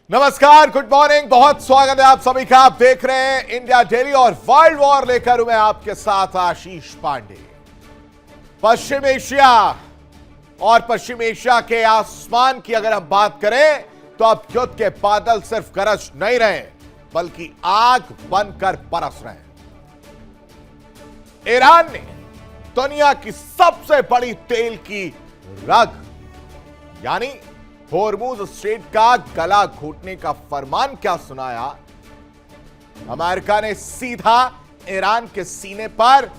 नमस्कार, good morning, बहुत स्वागत है आप सभी का। आप देख रहे हैं इंडिया डेली और वर्ल्ड वॉर लेकर मैं आपके साथ आशीष पांडे। पश्चिम एशिया और पश्चिम एशिया के आसमान की अगर हम बात करें तो अब युद्ध के बादल सिर्फ गरज नहीं रहे बल्कि आग बनकर बरस रहे हैं। ईरान ने दुनिया की सबसे बड़ी तेल की रग यानी होर्मुज स्ट्रेट का गला घोटने का फरमान क्या सुनाया। अमेरिका ने सीधा ईरान के सीने पर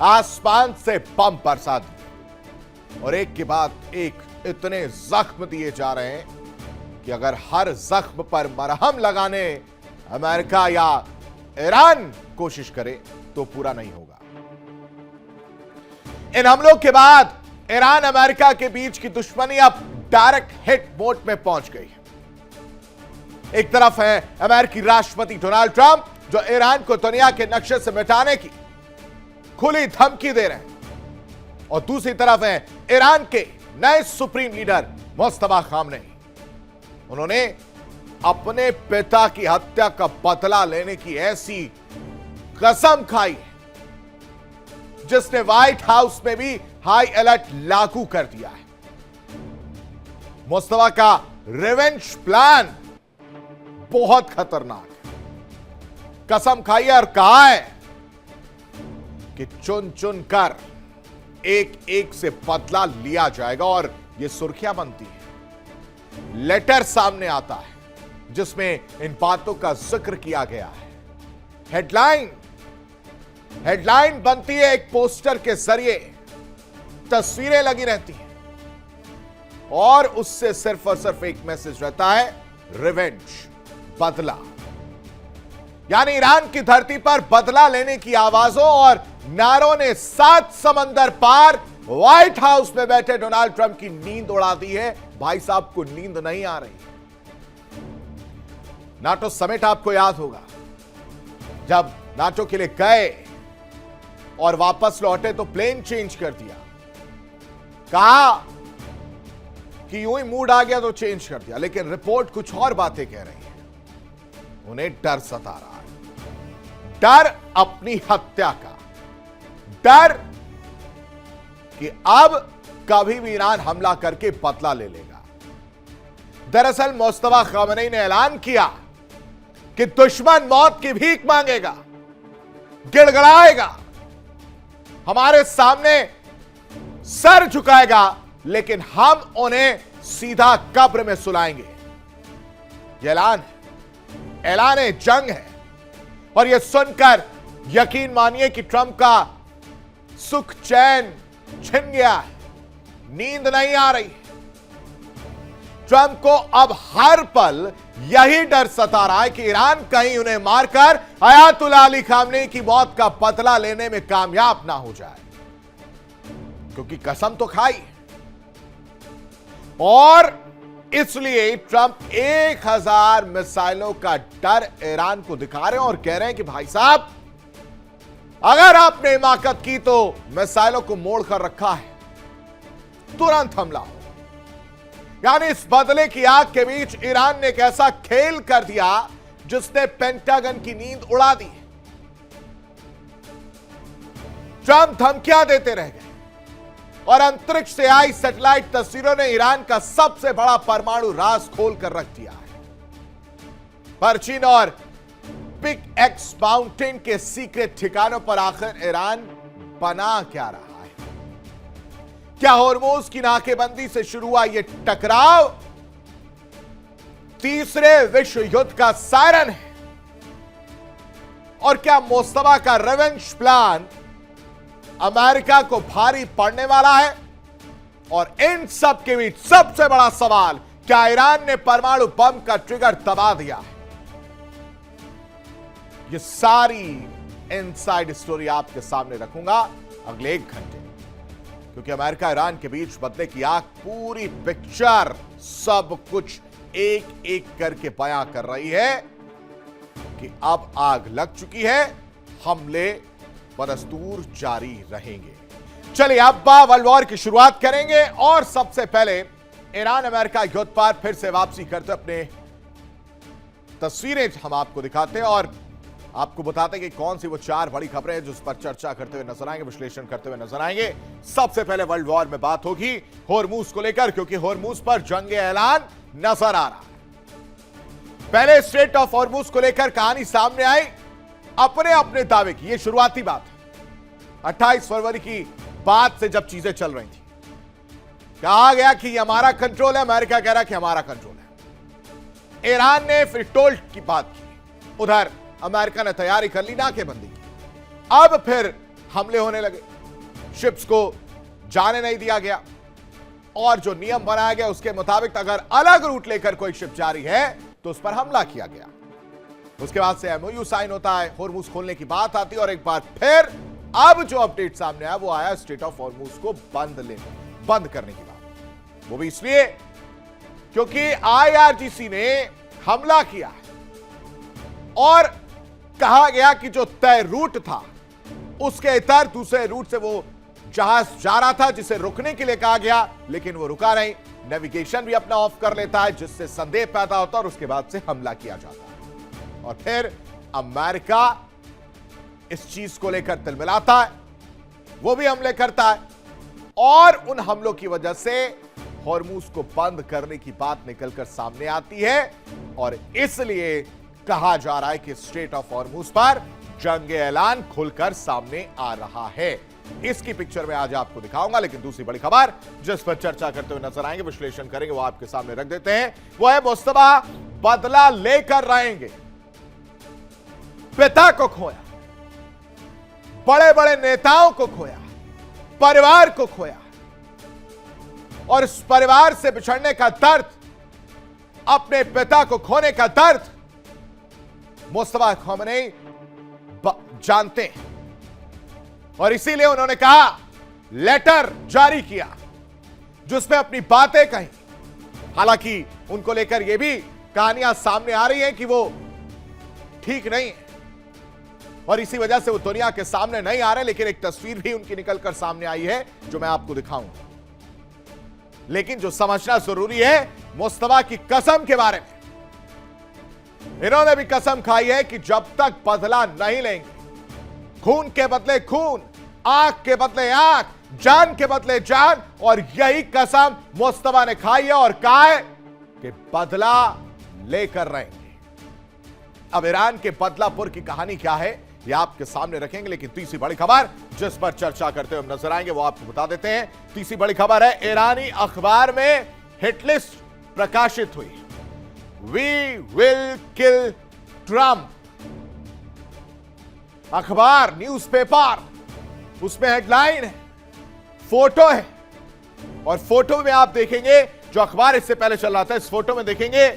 आसमान से बम बरसा दिए और एक के बाद एक इतने जख्म दिए जा रहे हैं कि अगर हर जख्म पर मरहम लगाने अमेरिका या ईरान कोशिश करे तो पूरा नहीं होगा। इन हमलों के बाद ईरान अमेरिका के बीच की दुश्मनी अब डायरेक्ट हिट मोड में पहुंच गई है। एक तरफ है अमेरिकी राष्ट्रपति डोनाल्ड ट्रंप जो ईरान को दुनिया के नक्शे से मिटाने की खुली धमकी दे रहे हैं और दूसरी तरफ है ईरान के नए सुप्रीम लीडर मुस्तफा खामनेई। उन्होंने अपने पिता की हत्या का बदला लेने की ऐसी कसम खाई है जिसने व्हाइट हाउस में भी हाई अलर्ट लागू कर दिया है। मुस्तफा का रिवेंज प्लान बहुत खतरनाक है। कसम खाई है और कहा है कि चुन चुन कर एक एक से बदला लिया जाएगा और यह सुर्खियां बनती है। लेटर सामने आता है जिसमें इन बातों का जिक्र किया गया है। हेडलाइन बनती है एक पोस्टर के जरिए, तस्वीरें लगी रहती हैं और उससे सिर्फ और सिर्फ एक मैसेज रहता है, रिवेंज, बदला। यानी ईरान की धरती पर बदला लेने की आवाजों और नारों ने 7 समंदर पार व्हाइट हाउस में बैठे डोनाल्ड ट्रंप की नींद उड़ा दी है। भाई साहब को नींद नहीं आ रही। नाटो समिट आपको याद होगा, जब नाटो के लिए गए और वापस लौटे तो प्लेन चेंज कर दिया। कहा कि यूं ही मूड आ गया तो चेंज कर दिया, लेकिन रिपोर्ट कुछ और बातें कह रही है। उन्हें डर सता रहा है, डर अपनी हत्या का, डर कि अब कभी भी ईरान हमला करके बदला ले लेगा। दरअसल मुस्तफा खामनेई ने ऐलान किया कि दुश्मन मौत की भीख मांगेगा, गिड़गिड़ाएगा, हमारे सामने सर झुकाएगा, लेकिन हम उन्हें सीधा कब्र में सुलाएंगे। यह ऐलान है, जंग है। और यह सुनकर यकीन मानिए कि ट्रंप का सुख चैन छिन गया है, नींद नहीं आ रही। ट्रंप को अब हर पल यही डर सता रहा है कि ईरान कहीं उन्हें मारकर अयातुल्लाह अली खामनेई की मौत का बदला लेने में कामयाब ना हो जाए, क्योंकि कसम तो खाई। और इसलिए ट्रंप 1000 मिसाइलों का डर ईरान को दिखा रहे हैं और कह रहे हैं कि भाई साहब, अगर आपने हिमाकत की तो मिसाइलों को मोड़कर रखा है, तुरंत हमला हो। यानी इस बदले की आग के बीच ईरान ने एक ऐसा खेल कर दिया जिसने पेंटागन की नींद उड़ा दी। ट्रंप धमकियां देते रह गए और अंतरिक्ष से आई सैटेलाइट तस्वीरों ने ईरान का सबसे बड़ा परमाणु राज खोल कर रख दिया है। परचीन और पिक एक्स माउंटेन के सीक्रेट ठिकानों पर आखिर ईरान बना क्या रहा है? क्या होर्मुज की नाकेबंदी से शुरू हुआ यह टकराव तीसरे विश्व युद्ध का सायरन है? और क्या मुस्तफा का रिवेंज प्लान अमेरिका को भारी पड़ने वाला है? और इन सब के बीच सबसे बड़ा सवाल, क्या ईरान ने परमाणु बम का ट्रिगर दबा दिया है? ये सारी इनसाइड स्टोरी आपके सामने रखूंगा अगले 1 घंटे, क्योंकि अमेरिका ईरान के बीच बदले की आग पूरी पिक्चर सब कुछ एक एक करके बयां कर रही है कि अब आग लग चुकी है, हमले बदस्तूर जारी रहेंगे। चलिए अब वर्ल्ड वॉर की शुरुआत करेंगे और सबसे पहले ईरान अमेरिका युद्ध पर फिर से वापसी करते अपने तस्वीरें हम आपको दिखाते हैं और आपको बताते हैं कि कौन सी वो 4 बड़ी खबरें हैं जिस पर चर्चा करते हुए नजर आएंगे, विश्लेषण करते हुए नजर आएंगे। सबसे पहले वर्ल्ड वॉर में बात होगी होर्मुज को लेकर, क्योंकि होर्मुज पर जंग ऐलान नजर आ रहा है। पहले स्ट्रेट ऑफ होर्मुज को लेकर कहानी सामने आई अपने अपने दावे की। यह शुरुआती बात है 28 फरवरी की बाद से जब चीजें चल रही थी, कहा गया कि यह हमारा कंट्रोल है, अमेरिका कह रहा कि हमारा कंट्रोल है। ईरान ने फिर टोल्ट की बात की, उधर अमेरिका ने तैयारी कर ली, नाकेबंदी की। अब फिर हमले होने लगे, शिप्स को जाने नहीं दिया गया और जो नियम बनाया गया उसके मुताबिक अगर अलग रूट लेकर कोई शिप जा रही है तो उस पर हमला किया गया। उसके बाद से एमओयू साइन होता है, होर्मुज खोलने की बात आती है और एक बार फिर अब जो अपडेट सामने आया वो आया स्ट्रेट ऑफ होर्मुज को बंद करने की बात। वो भी इसलिए क्योंकि आईआरजीसी ने हमला किया और कहा गया कि जो तय रूट था उसके इतर दूसरे रूट से वो जहाज जा रहा था जिसे रुकने के लिए कहा गया, लेकिन वो रुका नहीं। नेविगेशन भी अपना ऑफ कर लेता है जिससे संदेह पैदा होता है और उसके बाद से हमला किया जाता है। और फिर अमेरिका इस चीज को लेकर तिलमिलाता है, वो भी हमले करता है और उन हमलों की वजह से होर्मुज को बंद करने की बात निकलकर सामने आती है और इसलिए कहा जा रहा है कि स्ट्रेट ऑफ होर्मुज पर जंग ऐलान खुलकर सामने आ रहा है। इसकी पिक्चर में आज आपको दिखाऊंगा, लेकिन दूसरी बड़ी खबर जिस पर चर्चा करते हुए नजर आएंगे, विश्लेषण करेंगे, वो आपके सामने रख देते हैं। वो है मुस्तफा बदला लेकर रहेंगे। पिता को खोया, बड़े बड़े नेताओं को खोया, परिवार को खोया और इस परिवार से बिछड़ने का दर्द, अपने पिता को खोने का दर्द मुस्तफा खमेनी जानते हैं और इसीलिए उन्होंने कहा, लेटर जारी किया जिसमें अपनी बातें कही। हालांकि उनको लेकर यह भी कहानियां सामने आ रही हैं कि वो ठीक नहीं है और इसी वजह से वो दुनिया के सामने नहीं आ रहे, लेकिन एक तस्वीर भी उनकी निकलकर सामने आई है जो मैं आपको दिखाऊंगा। लेकिन जो समझना जरूरी है मुस्तफा की कसम के बारे में, इन्होंने भी कसम खाई है कि जब तक बदला नहीं लेंगे, खून के बदले खून, आंख के बदले आंख, जान के बदले जान, और यही कसम मुस्तफा ने खाई है और कहा है कि बदला लेकर रहेंगे। अब ईरान के बदलापुर की कहानी क्या है यह आपके सामने रखेंगे, लेकिन तीसरी बड़ी खबर जिस पर चर्चा करते हुए नजर आएंगे वो आपको बता देते हैं। तीसरी बड़ी खबर है ईरानी अखबार में हिटलिस्ट प्रकाशित हुई। We will kill Trump। अखबार, न्यूज़पेपर, उसमें हेडलाइन है, फोटो है और फोटो में आप देखेंगे, जो अखबार इससे पहले चल रहा था, इस फोटो में देखेंगे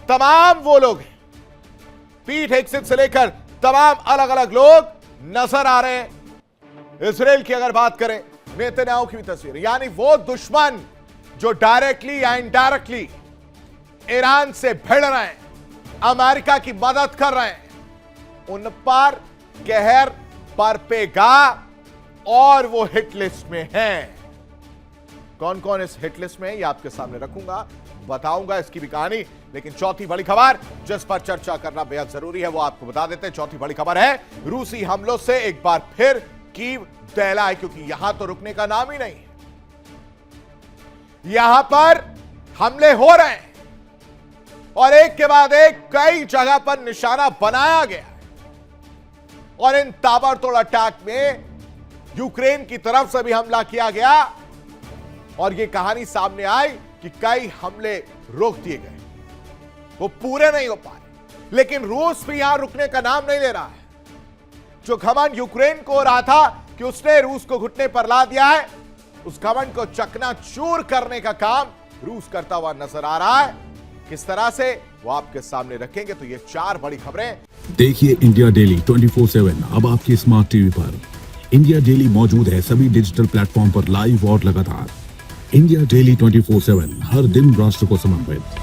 तमाम वो लोग हैं, पीट हेगसेथ से लेकर तमाम अलग अलग लोग नजर आ रहे हैं। इजराइल की अगर बात करें, नेतन्याहू की भी तस्वीर, यानी वो दुश्मन जो डायरेक्टली या इनडायरेक्टली ईरान से भिड़ रहे हैं, अमेरिका की मदद कर रहे हैं, उन पर कहर बरपेगा और वो हिट लिस्ट में हैं। कौन कौन इस हिट लिस्ट में है ये आपके सामने रखूंगा, बताऊंगा इसकी भी कहानी। लेकिन चौथी बड़ी खबर जिस पर चर्चा करना बेहद जरूरी है वो आपको बता देते हैं। चौथी बड़ी खबर है रूसी हमलों से एक बार फिर कीव दहला है, क्योंकि यहां तो रुकने का नाम ही नहीं है। यहां पर हमले हो रहे हैं और एक के बाद एक कई जगह पर निशाना बनाया गया और इन ताबड़तोड़ अटैक में यूक्रेन की तरफ से भी हमला किया गया और यह कहानी सामने आई कि कई हमले रोक दिए गए, वो पूरे नहीं हो पाए। लेकिन रूस भी यहां रुकने का नाम नहीं ले रहा है। जो घमंड यूक्रेन को हो रहा था कि उसने रूस को घुटने पर ला दिया है, उस घमंड को चकनाचूर करने का काम रूस करता हुआ नजर आ रहा है। किस तरह से वो आपके सामने रखेंगे। तो ये 4 बड़ी खबरें देखिए इंडिया डेली 24/7 अब आपकी स्मार्ट टीवी पर। इंडिया डेली मौजूद है सभी डिजिटल प्लेटफॉर्म पर लाइव और लगातार। इंडिया डेली 24/7 हर दिन राष्ट्र को समर्पित।